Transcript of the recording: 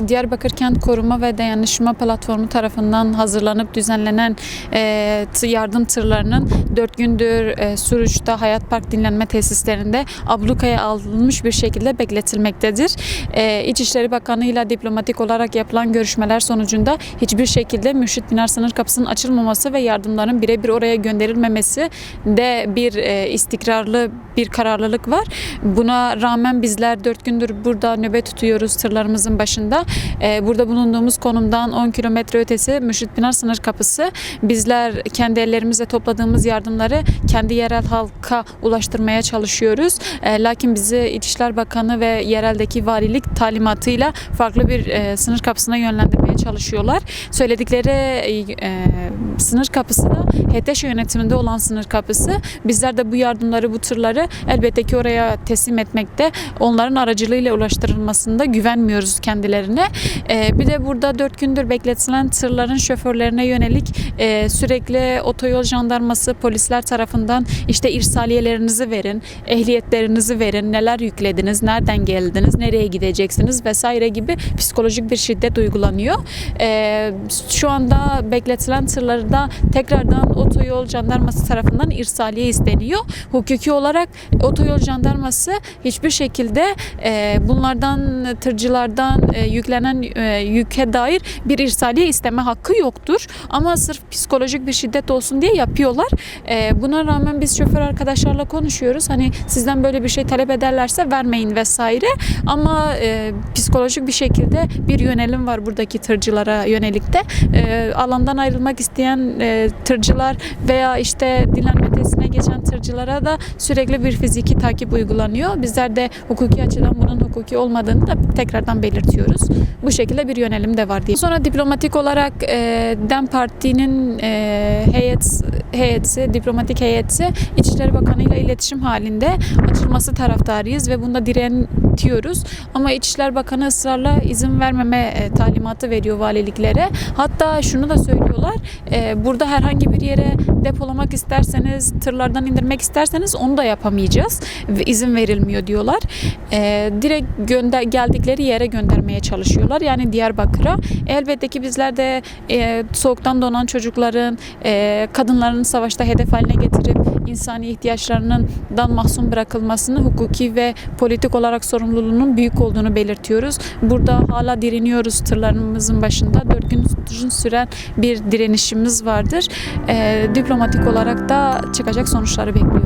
Diyarbakır Kent Koruma ve Dayanışma Platformu tarafından hazırlanıp düzenlenen yardım tırlarının 4 gündür Suruç'ta Hayat Park dinlenme tesislerinde ablukaya alınmış bir şekilde bekletilmektedir. İçişleri Bakanı ile diplomatik olarak yapılan görüşmeler sonucunda hiçbir şekilde Mürşit Pınar sınır kapısının açılmaması ve yardımların birebir oraya gönderilmemesi de bir istikrarlı bir kararlılık var. Buna rağmen bizler 4 gündür burada nöbet tutuyoruz tırlarımızın başında. Burada bulunduğumuz konumdan 10 kilometre ötesi Mürşit Pınar sınır kapısı. Bizler kendi ellerimizle topladığımız yardımları kendi yerel halka ulaştırmaya çalışıyoruz. Lakin bizi İçişleri Bakanı ve yereldeki valilik talimatıyla farklı bir sınır kapısına yönlendirmeye çalışıyorlar. Söyledikleri sınır kapısı da HTŞ yönetiminde olan sınır kapısı. Bizler de bu yardımları, bu tırları elbette ki oraya teslim etmekte, onların aracılığıyla ulaştırılmasında güvenmiyoruz kendilerine. Bir de burada 4 gündür bekletilen tırların şoförlerine yönelik sürekli otoyol jandarması, polisler tarafından işte irsaliyelerinizi verin, ehliyetlerinizi verin, neler yüklediniz, nereden geldiniz, nereye gideceksiniz vesaire gibi psikolojik bir şiddet uygulanıyor. Şu anda bekletilen tırları da tekrardan otoyol jandarması tarafından irsaliye isteniyor. Hukuki olarak otoyol jandarması hiçbir şekilde bunlardan, tırcılardan yüklenen yüke dair bir irsaliye isteme hakkı yoktur. Ama sırf psikolojik bir şiddet olsun diye yapıyorlar. Buna rağmen biz şoför arkadaşlarla konuşuyoruz. Hani sizden böyle bir şey talep ederlerse vermeyin vesaire. Ama psikolojik bir şekilde bir yönelim var buradaki tırcılara yönelik de. Alandan ayrılmak isteyen tırcılar veya işte dinlenme tesisine geçen tırcılara da sürekli bir fiziki takip uygulanıyor. Bizler de hukuki açıdan bunun hukuki olmadığını da tekrardan belirtiyoruz. Bu şekilde bir yönelim de var diye. Sonra diplomatik olarak DEM Parti'nin diplomatik heyeti İçişleri Bakanı ile iletişim halinde açılması taraftarıyız ve bunda diretiyoruz. Ama İçişleri Bakanı ısrarla izin vermeme talimatı veriyor valiliklere. Hatta şunu da söylüyorlar, burada herhangi bir yere depolamak isterseniz, tırlardan indirmek isterseniz onu da yapamayacağız. İzin verilmiyor diyorlar. Direkt geldikleri yere göndermeye çalışıyorlar. Yani Diyarbakır'a. Elbette ki bizler de soğuktan donan çocukların, kadınların savaşta hedef haline getirip insani ihtiyaçlarından mahzun bırakılmasını, hukuki ve politik olarak sorumluluğunun büyük olduğunu belirtiyoruz. Burada hala direniyoruz tırlarımızın başında. 4 gün süren bir direnişimiz vardır. Diplomatik olarak da çıkacak sonuçları bekliyoruz.